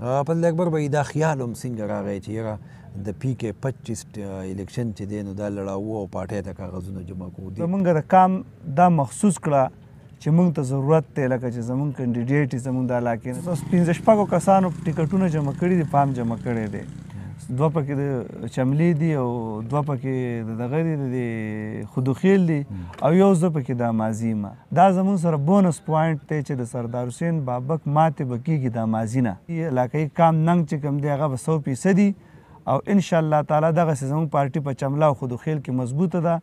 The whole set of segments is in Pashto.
فضل اکبر بھائی دا خیال هم څنګه راغی چې یاره د پی کې 25 الیکشن چې دی نو دا لړاوو او پارټۍ ته کاغذونه جمع کوو دي زمونږ د کام دا مخصوص کړه چې موږ ته ضرورت دی لکه چې زمونږ کینډیډیټ زمونږ د علاقې نه 15 کسانو ټیکټونه جمع کړي دي فارم جمع کړی دی 2 پکې د چملې دي او 2 پکې د دغه دي د خودوخیل دي او یو زه پکې د مازی ما دا زمونږ سره بونس پوینټ دی چې د سردار حسین بابک ماتې به کېږي د مازی نه علاقایي کام ننګ چې کوم دی هغه به 100% او انشاءالله تعالی دغسې زموږ پارټي په چمله او خودوخیل کې مضبوطه ده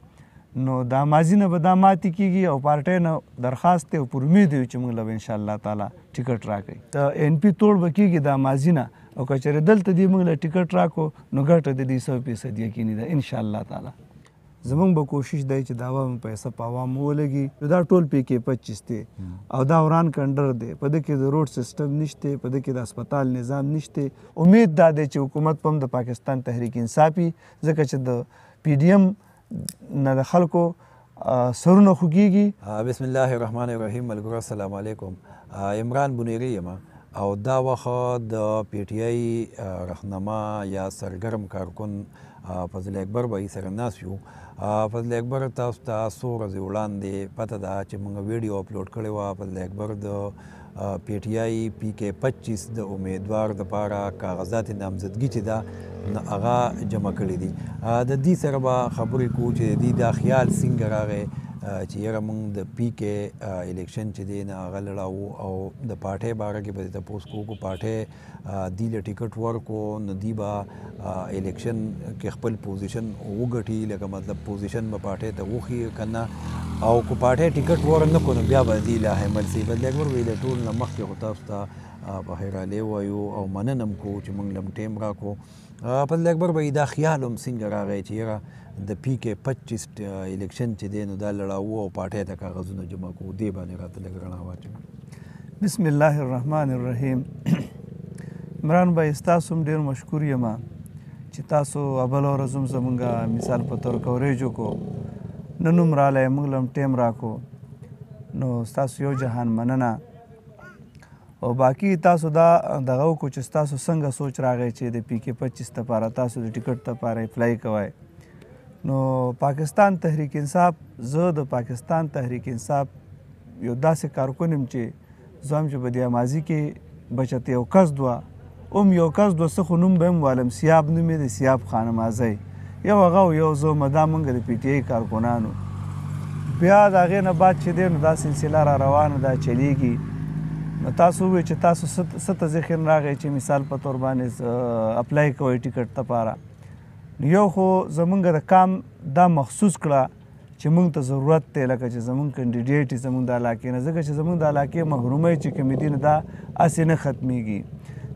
نو دا مازی نه به دا ماتې کېږي او پارټۍ نه درخواست دی او پر امید یو چې موږ له به انشاءالله تعالی ټیکټ راکوي د ان پي توړ به کېږي دا مازی نه او که چېرې دلته دې موږ له ټیکټ راکړو نو ګټه د دې 100% یقیني ده انشاءالله تعالی زمونږ به کوشش دی چې دا عوام پیسه په عوامو ولګي دا ټول پی کې 25 دی او دا وران کنډر دی په دې کې د روډ سیستم نشته په دې کې د هسپتال نظام نشته امید دا دی چې حکومت هم د پاکستان تحریک انصافي ځکه چې د پی ډي ایم نه د خلکو سرونه خوږیږي بسم الله الرحمن الرحیم ملګرو السلام علیکم عمران بنیری یم او دا وخت د پی ټی آی رهنما یا سرګرم کارکون فضل اکبر بھائی سره ناست یو فضل اکبر تاسو ته څو ورځې وړاندې پته ده چې موږ ویډیو اپلوډ کړې وه فضل اکبر د پی ټی آی پی کې 25 د امیدوار دپاره کاغذات نامزدګي چې ده هغه جمع کړي دي د دې سره به خبرې کوو چې د دې دا خیال څنګه راغی چې یاره موږ د پی کې الیکشن چې دی نه هغه لړاوو او د پارټۍ باره کې به دې تپوس کوو پارټۍ دې له ټیکټ ورکړو نو دوی به الیکشن کې خپل پوزیشن وګټي لکه مطلب پوزیشن به پارټۍ ته وښي که نه او که پارټۍ ټیکټ ورنه کړو نو بیا به دې له حمل سي فضل اکبر ویل ټول نه مخکې خو تاسو ته په خیرالی وایو او مننه هم کوو چې موږ لم ټیم راکړو فضل اکبر به دا خیال هم څنګه راغی چې یاره د پی کې 25 الیکشن چې دی نو دا لړاوو او پارټۍ ته کاغذونه جمع کوو دې باندې راته لږ رڼا واچوي بسم الله الرحمن الرحیم عمران بھائی ستاسو هم ډېر مشکور یم چې تاسو اوله ورځ هم زمونږ مثال په طور کوریج وکړو نن هم رالی موږ له هم ټیم راکړو نو ستاسو یو جهان مننه او باقي تاسو دا دغه وکړو چې ستاسو څنګه سوچ راغی چې د پی کې 25 لپاره تاسو د ټیکټ لپاره اپلای کوئ نو پاکستان تحریک انصاف زه د پاکستان تحریک انصاف یو داسې کارکون یم چې زه هم چې په دې ماضي کې بچت یو کس دوه یو کس دوه څه خو نوم به هم والم سیاب نوم یې د سیاب خانمازی یو هغه او یو زه دا موږ د پی ټي آی کارکنانو بیا د هغې نه بعد چې دی نو دا سلسله را روانه ده چلیږي نو تاسو ووایئ چې تاسو څه ته ذهن راغی چې مثال په طور باندې اپلای کوئ ټیکټ لپاره یو خو زمونږ د کام دا مخصوص کړه چې موږ ته ضرورت دی لکه چې زمونږ کینډیډیټ زمونږ د علاقې نه ځکه چې زمونږ د علاقې محرومۍ چې کومې دي نو دا هسې نه ختمیږي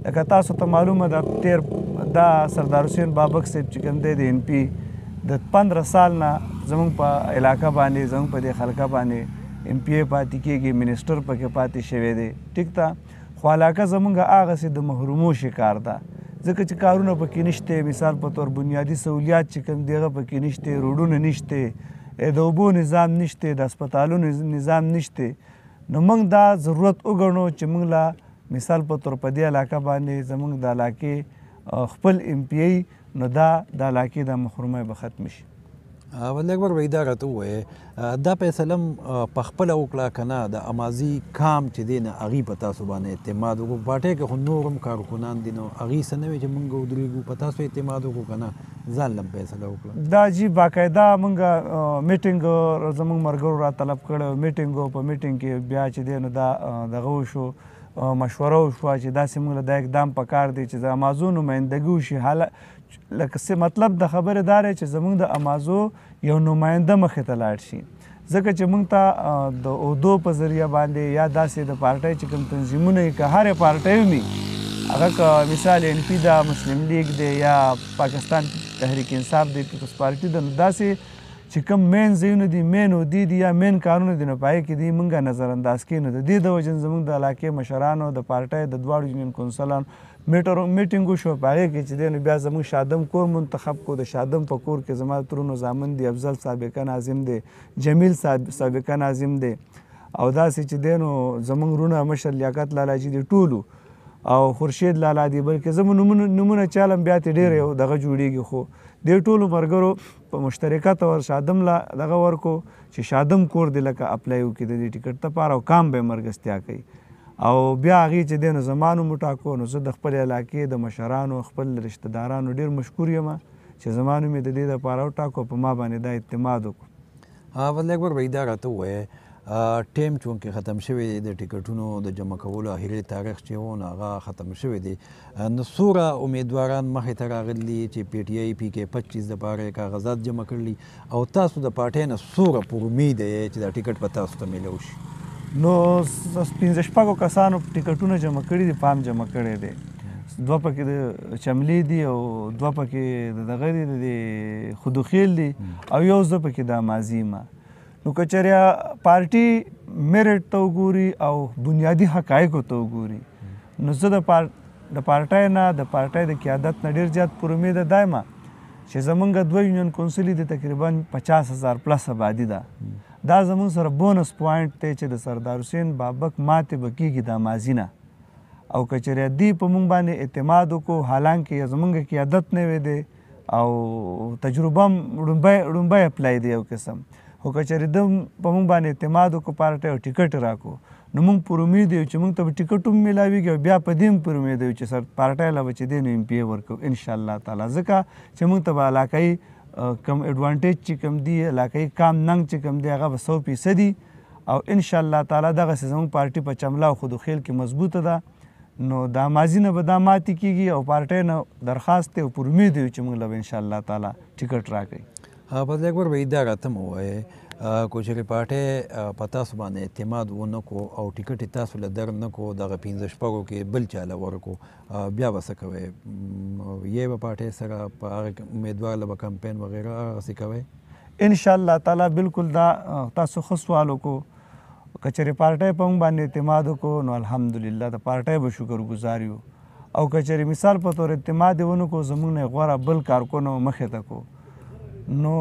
لکه تاسو ته معلومه ده دا سردار حسین بابک صاحب چې کوم دی د ان پي د 15 سال نه زمونږ په علاقه باندې زمونږ په دې خلقه باندې ایم پی ای پاتې کېږي منسټر پکې پاتې شوی دی ټیک ته خو علاقه زمونږ هغسې د محرومو شکار ده ځکه چې کارونه پکې نشته مثال په طور بنیادي سہولیات چې کوم دی هغه پکې نشته روډونه نشته د اوبو نظام نشته د هسپتالونو نظام نشته نو موږ دا ضرورت وګڼو چې موږ لا مثال په طور په دې علاقه باندې زموږ د علاقې خپل ایم پی ای نو دا د علاقې د محرومۍ به ختم شي فضل اکبر بھائی دا راته ووایې دا فیصله هم پخپله وکړه که نه د امازي کام چې دی نه هغې په تاسو باندې اعتماد وکړو پارټۍ کې خو نور هم کارکنان دي نو هغې څه نه وی چې موږ ودرېږو په تاسو اعتماد وکړو که نه ځان له هم فیصله وکړه دا جی باقاعده موږ میټینګ زموږ ملګرو را طلب کړی میټینګ په میټینګ کې بیا چې دی نو دا دغه وشو مشوره وشوه چې داسې موږ له دا اقدام پکار دی چې د امازو نمایندګي وشي لکه مطلب د خبرې دا دی چې زموږ د امازو یو نماینده مخې ته لاړ شي ځکه چې موږ ته د اردو په ذریعه باندې یا داسې د پارټۍ چې کوم تنظیمونه یې که هرې پارټۍ وي هغه که مثال ان پي ده مسلم لیگ دی یا پاکستان تحریک انصاف دی پیپلز پارټي ده نو داسې چې کوم مین ځایونه دي مین عهدې دي یا مین کارونه دي نو په هغې کې دي موږ نظر انداز کوي نو د دې د وجې زموږ د علاقې مشرانو د پارټۍ د دواړو یونین کونسلانو میټینګ وشو په هغې کې چې دی نو بیا زموږ شادم کور منتخب کړو د شادم په کور کې زما ترونو زامن دي افضل سابقه ناظم دی جمیل سابقه ناظم دی او داسې چې دی نو زموږ رونه مشر لیاقت لالاجي دي ټولو او خورشید لالا دي بلکې زموږ نومونه چالم بیا ترې ډېر یو دغه جوړېږي خو دې ټولو ملګرو په مشترکه طور شادم لا دغه ورکو چې شادم کور دی لکه اپلای وکړي د دې ټیکټ دپاره او کام به یې مرګستیا کوي او بیا هغې چې دی نو زما نوم وټاکو نو زه د خپلې علاقې د مشرانو خپل رشته دارانو ډېر مشکور یم چې زما نوم یې د دې دپاره وټاکو په ما باندې دا اعتماد وکړو. فضل اکبر بھائی دا راته ووایه ټیم چونکې ختم شوی دی د ټیکټونو د جمع کولو اخري تاریخ چې و نو هغه ختم شوی دی نو څومره امیدواران مخې ته راغلي چې پی ټي آی پی کې 25 دپاره یې کاغذات جمع کړلي او تاسو د پارټۍ نه څومره پر امید یې چې دا ټیکټ به تاسو ته میلاو شي؟ نو 15 کسانو ټیکټونه جمع کړي دي، فارم جمع کړی دی، 2 پکې د چملې دي او 2 پکې د دغه دي د خودوخیل دي او یو زه پکې د امازي ما. نو که چېرې پارټي میرټ ته وګوري او بنیادي حقایقو ته وګوري نو زه د پارټۍ نه د پارټۍ د قیادت نه ډېر زیات پر امیده دا یم چې زمونږ 2 یونین کونسل دي تقریبا 50,000 پلس آبادي ده. دا زمونږ سره بونس پوینټ دی چې د سردار حسین بابک ماتې به کېږي د ماضي نه او که چېرې دوی په موږ باندې اعتماد وکړو حالانکې زمونږ قیادت نوی دی او تجربه هم ړومبی اپلای دی یو قسم، خو که چېرې ده په موږ باندې اعتماد وکړو پارټۍ او ټیکټ راکړو نو موږ پر امید یو چې موږ ته به ټیکټ هم میلاویږي او بیا په دې هم پر امید یو چې پارټۍ له به چې دی نو ایم پی ای ورکوو انشاءالله تعالی، ځکه چې موږ ته به علاقایي کم ایډوانټیج چې کوم دي علاقایي کام ننګ چې کوم دی هغه به 100% او انشاءالله تعالی دغسې زموږ پارټي په چملا او خودوخیل کې مضبوطه ده نو دا ماضي نه به دا ماتې کېږي او پارټۍ نه درخواست دی او پر امید یو چې موږ له به انشاءالله تعالی ټیکټ راکوي. فضل اکبر بھائی دا راته مو ووایې که چېرې پارټۍ په تاسو باندې اعتماد ونه کړو او ټیکټ یې تاسو له در نه کړو دغه 15 کې بل چا له ورکړو بیا به څه کوئ؟ یې به پارټۍ سره په هغه امیدوار له به کمپین وغیره هغسې کوئ؟ انشاءالله تعالی بالکل دا تاسو ښه سوال وکړو. که چېرې پارټۍ په موږ باندې اعتماد وکړو نو الحمدلله د پارټۍ به شکرګزار یو او که چېرې مثال په طور اعتماد یې ونه کړو زموږ نه یې غوره بل کارکونه مخې ته کړو نو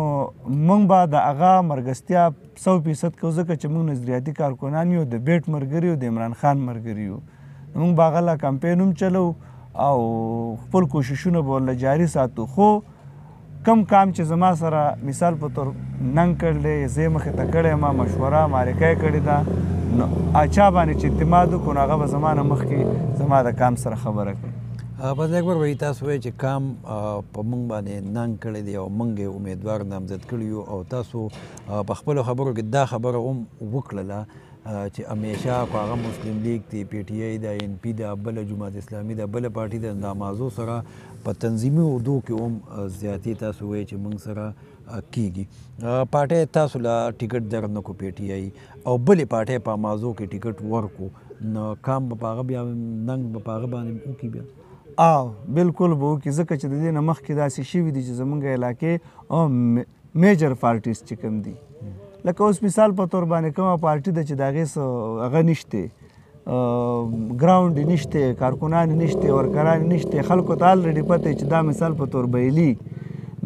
موږ به د هغه مرګستیا 100% کوو ځکه چې موږ نظریاتي کارکنان یو د بیټ ملګري یو د عمران خان ملګري یو موږ به هغه له کمپین هم چلو او خپل کوششونه به ورله جاري ساتو خو کم کام چې زما سره مثال په طور ننګ کړلی زه یې مخې ته کړی ما مشوره معرکه یې کړې ده نو چا باندې چې اعتماد وکړو نو هغه به زما نه مخکې زما د کام سره خبره کوي. فضل اکبر بھائی تاسو وایئ چې کام په موږ باندې ننګ کړی دی او موږ یې امیدوار نامزد کړي یو او تاسو په خپلو خبرو کې دا خبره هم وکړله چې همیشه که هغه مسلم لیگ دی پی ټي آی د این پي د بله جماعت اسلامي د بله پارټي د اندامازو سره په تنظیمي عهدو کې هم زیاتې تاسو وایئ چې موږ سره کیږي پارټۍ تاسو له ټیکټ در نه کړو پی ټي آی او بلې پارټۍ په امازو کې ټیکټ ورکړو نو کام به په هغه بیا ننګ به په هغه باندې وکړي بیا؟ بالکل به وکړي ځکه چې د دې نه مخکې داسې شوي دي چې زموږ علاقې میجر پارټیز چې کوم دي لکه اوس مثال په طور باندې کومه پارټي ده چې د هغې څه هغه نشته ګراونډ یې نشته کارکنان یې نشته ورکران یې نشته خلکو ته الریډي پته چې دا مثال په طور بیلي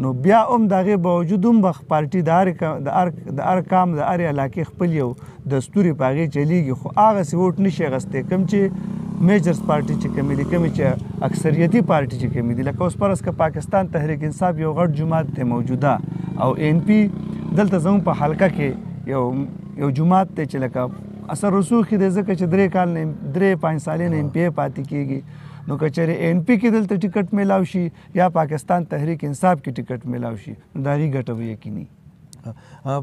نو بیا هم د هغې باوجود هم به پارټي د هر کام د هرې علاقې خپل یو دستور یې په هغې چلیږي خو هغسې ووټ نشي اخیستی کوم چې میجرز پارټي چې کومې دي کومې چې اکثریتي پارټي چې کومې دي لکه اوس فرض که پاکستان تحریک انصاف یو غټ جماعت دی موجوده او این پي دلته زموږ په حلقه کې یو جماعت دی چې لکه اثر رسوخ دی ځکه چې 3-5 سالې نه ایم پی ای پاتې کېږي نو که چېرې این پي کې دلته ټیکټ میلاو شي یا پاکستان تحریک انصاف کې ټیکټ میلاو شي نو د هغې ګټه به یقیني.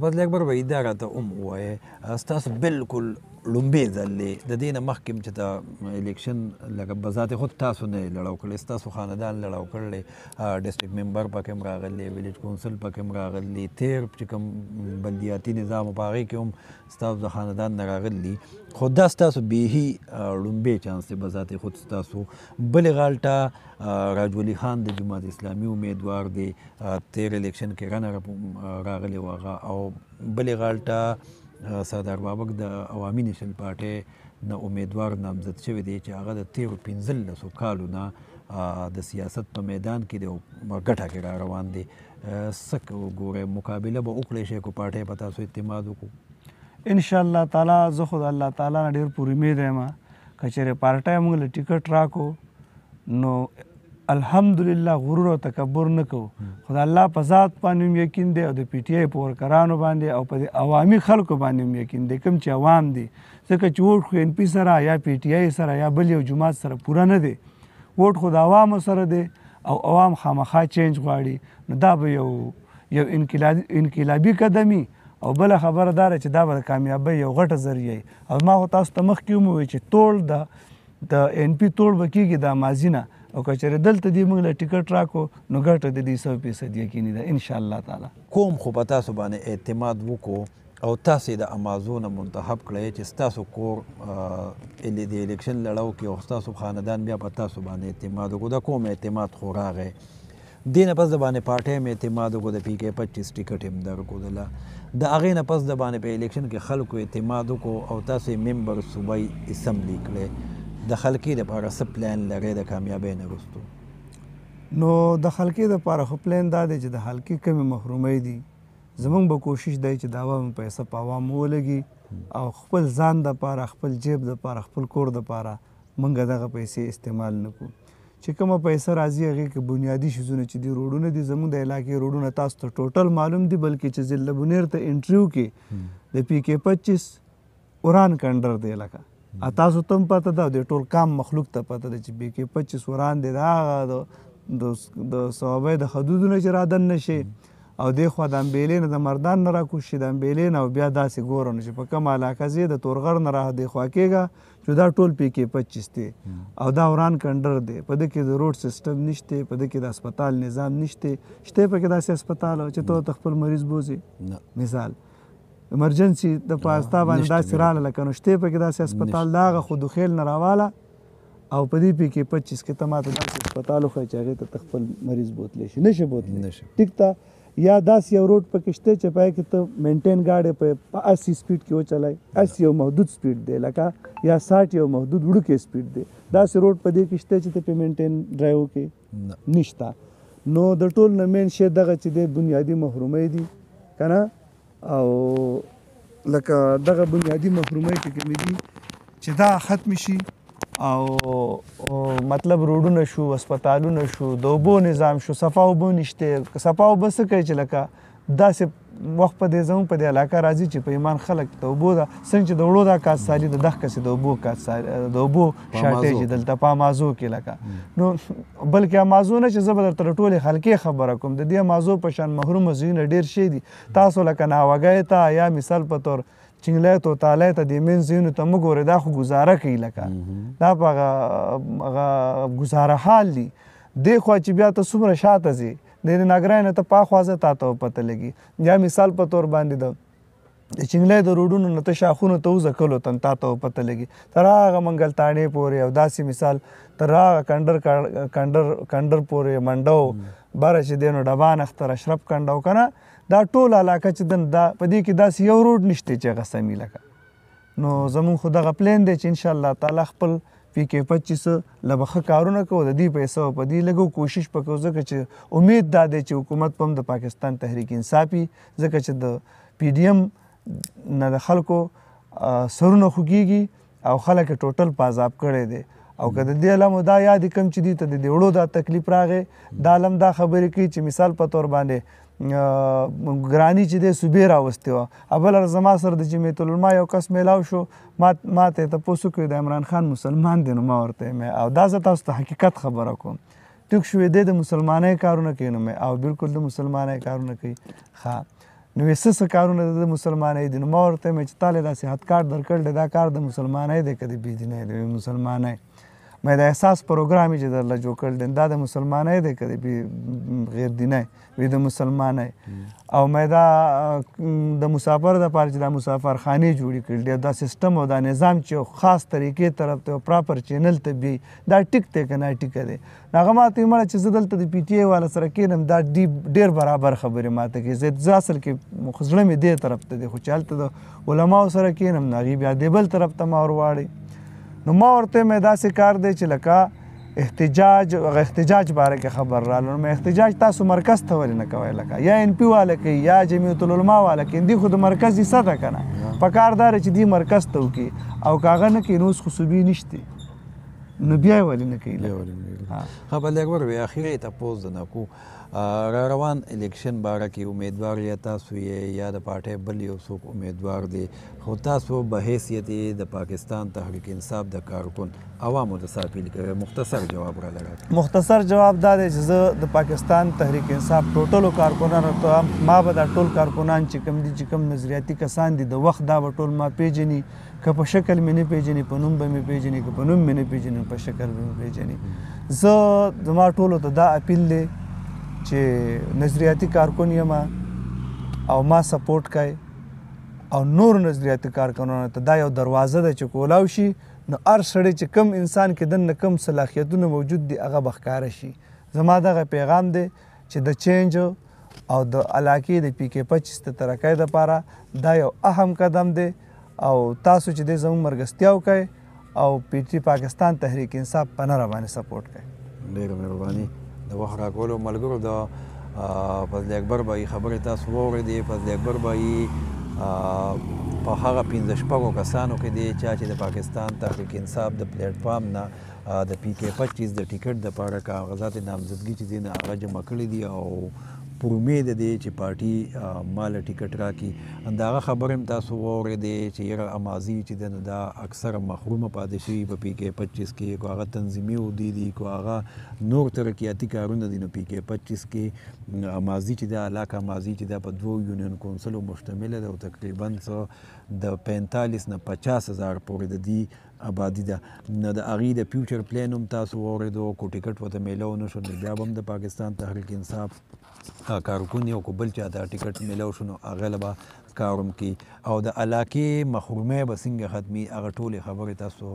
فضل اکبر بھائی دا راته هم ووایې ستاسو بالکل لومبی ځل دی د دې نه مخکې چې د الیکشن لکه بذات خود تاسو نه یې لړاو کړی ستاسو خاندان لړاو کړلی ډسټرکټ ممبر پکې هم راغلی ویلیج کونسل پکې هم راغلی تیر چې کوم بلدیاتي نظام په هغې کې هم ستاسو د خاندان نه راغلی خو دا ستاسو بیخي لومبی چانس دی بذات خود ستاسو بلې غالټه راج ولی خان د جماعت اسلامي امیدوار دی تیر الیکشن کې رنر راغلی و هغه او بلې غالټه سردار بابک د عوامي نیشنل پارټۍ نه امیدوار نامزد شوی دی چې هغه د تیرو 15 کالو نه د سیاست په میدان کې دی او ګټه کې را روان دی څه ګورئ مقابله به وکړی شئ که پارټۍ په تاسو اعتماد وکړو؟ انشاءالله تعالی زه خو د الله تعالی نه ډېر پر امید یم که چېرې پارټۍ موږ له ټیکټ راکو نو الحمدلله غرور او تکبر نه کوو خو د الله په ذات باندې هم یقین دی او د پی ټي آی په ورکرانو باندې او په عوامي خلکو باندې هم یقین دی کوم چې عوام دي ځکه چې ووټ خو ان پي سره یا پی ټي آی سره یا بل یو جماعت سره پوره نه دی ووټ خو د عوامو سره دی او عوام خامخا چینج غواړي نو دا به یو انقلابي قدمي او بله خبره داره چې دا به د کامیابۍ یو غټه ذریعه او ما خو تاسو ته مخکې هم وویل چې ټول د ان پي توړ به کېږي دا ماضي نه او که چېرې دلته دې موږ له ټیکټ راکو نو ګټه د دې 100% یقیني ده انشاءالله تعالی کوم خو په تاسو باندې اعتماد وکړو او تاسې د امازون منتخب کړئ چې ستاسو کور د الیکشن لړو کې او ستاسو خاندان بیا په تاسو باندې اعتماد وکړو دا کوم اعتماد خو راغی دې نه پس د باندې پارټۍ هم اعتماد وکړو د پي کې 25 ټیکټ هم درکړله د هغې نه پس د باندې په الیکشن کې خلکو اعتماد وکړو او تاسې ممبر صوبایي اسمبلي کړئ د خلکې دپاره څه پلان لرئ د کامیابۍ نه وروستو نو د خلکې دپاره خو پلان دا دی چې د حلقې کمې محرومۍ دي زمونږ به کوشش دی چې د عوامو پیسه په عوامو ولګي او خپل ځان دپاره خپل جیب دپاره خپل کور دپاره موږ دغه پیسې استعمال نه کړو چې کومه پیسه راځي هغې کې بنیادي شیزونه چې دي روډونه دي زموږ د علاقې روډونه تاسو ته ټوټل معلوم دي بلکې چې ضلع بنیر ته انټریو کې د پي کې 25 وران کنډر دی لکه تاسو ته هم پته ده د ټول کام مخلوق ته پته ده چې پي کې 25 وران دی د هغه د صوابۍ د حدودو نه چې رادن نه شي او دې خوا د امبېلې نه د مردان نه راکوز شي د امبېلې نه او بیا داسې ګوره نو چې په کومه علاقه ځې د تورغر نه را دې خوا کېږه چې دا ټول پي کې 25 دی او دا وران کنډر دی په دې کې د روډ سیسټم نشته په دې کې د اسپتال نظام نشته شته په کې داسې اسپتال چې ته خپل مریض بوزي مثال ایمرجنسي د پاستا باندې داسې رااله لکه نو شته په کې داسې اسپتال دا هغه خو د خیل نه راواله او په دې پي کې 25 کې ته ماته داسې اسپتال وښایي چې هغې ته خپل مریض بوتلی شي نشي بوتلی ټیک ته یا داسې یو روډ پکې شته چې پای کې ته مینټین ګاډی په 80 سپیډ کې وچلای 80 یو محدود سپیډ دی لکه یا 60 یو محدود وړوکی سپیډ دی داسې روډ په دې کې شته چې ته په مینټین ډرایو کې نشته نو د ټول نه مین شی دغه چې دی بنیادي محرومۍ دي که نه او لکه دغه بنیادي محرومۍ چې کومې دي چې دا ختم شي او مطلب روډونه شو اسپتالونه شو د اوبو نظام شو صفا اوبه نشته صفا اوبه څه کوي چې لکه داسې وخت په دې زموږ په دې علاقه راځي چې په ایمان خلک د اوبو دا څنګه چې د وړو دا کاس سالي د دغه کسې د اوبو شاټېج دلته په امازو کې لکه نو بلکې امازو نه چې زه به درته ټولې حلقې خبره کوم د دې امازو په شان محرومه ځایونه ډېر شی دي تاسو لکه ناوګۍ ته یا مثال په طور چنګلی تو تالی ته د مین ځایونو ته مه ګورئ دا خو ګزاره کوي لکه دا په هغه ګزاره حال دي دې خوا چې بیا ته څومره شاته ځې د نګرای نه ته پاخوا ځه تا ته پته لګي یا مثال په طور باندې د چنګلی د روډونو نه ته شاخونو ته وځه کلو ته تا ته پته لګي تر هغه منګل تاڼې پورې او داسې مثال تر هغه کنډر پورې منډو بره چې دی نو ډبان اختر اشرف کنډو که نه دا ټول علاقه چې دا په دې کې داسې یو روډ نشته چې هغه سمي لکه نو زمونږ خو دغه پلان دی چې انشاءالله تعالی خپل پي کې 25 له به ښه کارونه کوو د دې پیسو په دې لګو کوشش به کوو ځکه چې امید دا دی چې حکومت په هم د پاکستان تحریک انصافي ځکه چې د پي ډي ایم نه د خلکو سرونه خوږېږي او خلک یې ټوټل په عذاب کړی دی او که د دې علمو دا یاد کم چې دي ته د دې وړو دا تکلیف راغی دا علم دا خبرې کوي چې مثال په طور باندې ګرانی چې دی صوبې راوستې وه بله زما سره د جمعیت العلما یو کس میلاو شو ما ته یې تپوس وکړی د عمران خان مسلمان دی نو ما ورته او دا زه تاسو ته حقیقت خبره کوم ټیک شوې دی د مسلمانۍ کارونه کوي نو او بالکل د مسلمانۍ کارونه کوي ښه نو یې څه کارونه د مسلمانۍ دي نو ما ورته ویل چې تا له دا صحت کارت درکړی دی دا کار د مسلمانۍ دی که د بېدینۍ دی مسلمانۍ مې د احساس پروګرام یې چې درله جوړ کړی دی دا د مسلمانۍ دی که د غیر دینۍ وي د مسلمانۍ او مې دا د مسافر دپاره چې دا مسافرخانې جوړې کړي دي دا سیسټم او دا نظام چې یو خاص طریقې طرف ته یو پراپر چینل ته بیایي دا ټیک دی که نه ټیکه دی هغه ما ته یې مړه چې زه دلته د پي ټي آی والا سره کښېنم دا ډېر برابر خبرې ما ته کوي زه اصل کې زړه مې دې طرف ته دی خو چې هلته د علماو سره کښېنم نو هغې بیا دې بل طرف ته ما ورواړئ نو ما ورته مې داسې کار دی چې لکه احتجاج باره کې خبر راغله نو مې احتجاج تاسو مرکز ته ولې نه کوئ لکه یا ان پي والا کوي یا جمعیت العلما والا کوي دې خو د مرکز حصه ده که نه پکار دا چې دې مرکز ته وکړي او که هغه نه کوي نو اوس خو صوبې نشته نو بیا یې ولې نه کوي بیا ولې نه کوي. ها. ها بل اکبر وی اخیری تپوس د نکو را روان الیکشن باره کې امیدوار یا تاسو یې یا د پارټۍ بل یو څوک امیدوار دی خو تاسو به حیثیت د پاکستان تحریک انصاف د کارکن عوامو د څه اپیل کوئ؟ مختصر جواب را لرئ. مختصر جواب دا دی چې زه د پاکستان تحریک انصاف ټولو کارکنانو ته ما به دا ټول کارکنان چې کوم دي چې کوم نظریاتي کسان دي د وخت دا به ټول ما پیژني که په شکل مې نه پیژني په نوم به مې پیژني که په نوم مې نه پیژني په شکل به مې پیژني. زه زما ټولو ته دا اپیل دی چې نظریاتي کارکن یم او ما سپورټ کوي او نور نظریاتي کارکنانو ته دا یو دروازه ده چې کولاو شي نو هر سړی چې کم انسان کې دننه کم صلاحیتونه موجود دي هغه به ښکاره شي. زما دغه پیغام دی چې د چینج او د علاقې د پی کې 25 د ترقۍ دپاره دا یو اهم قدم دی او تاسو چې دی زموږ مرګستیا وکړئ او پی ټي پاکستان تحریک انصاف په نره باندې سپورټ کوئ. ډېره مهرباني د وخت راکولو ملګرو. د فضل اکبر بھائی خبرې تاسو واورېدې. فضل اکبر بھائی په هغه 15 کسانو کې دی چې د پاکستان تحریک انصاف د پلیټ فارم نه د پی کې 25 د ټیکټ دپاره کاغذات نامزدګي چې دی نه هغه جمع کړي دي او پر امید دی چې پارټي مال ټیکټ راکړي. د هغه خبرې هم تاسو واورېدې چې یاره امازي چې دی نو دا اکثره محرومه پاتې شوي په پی کې 25 کې کو هغه تنظیمي عهدې دي کو هغه نور ترقیاتي کارونه دي. نو پی کې 25 کې امازي چې دی علاقه امازي چې دی په 2 یونین کونسلو مشتمله ده او تقریبا د 45 نه 50 هزار پورې د دې آبادي ده. نو د هغې د فیوچر پلان هم تاسو واورېدو. کو ټیکټ ورته میلاو نه شو نو بیا به هم د پاکستان تحریک انصاف کارکن یو کو بل چا دا ټیکټ میلاو شو نو هغه له به کار هم کوي او د علاقې محرومۍ به څنګه ختمي هغه ټولې خبرې تاسو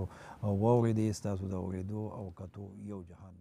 واورېدې. ستاسو د اورېدو او کتو یو جهان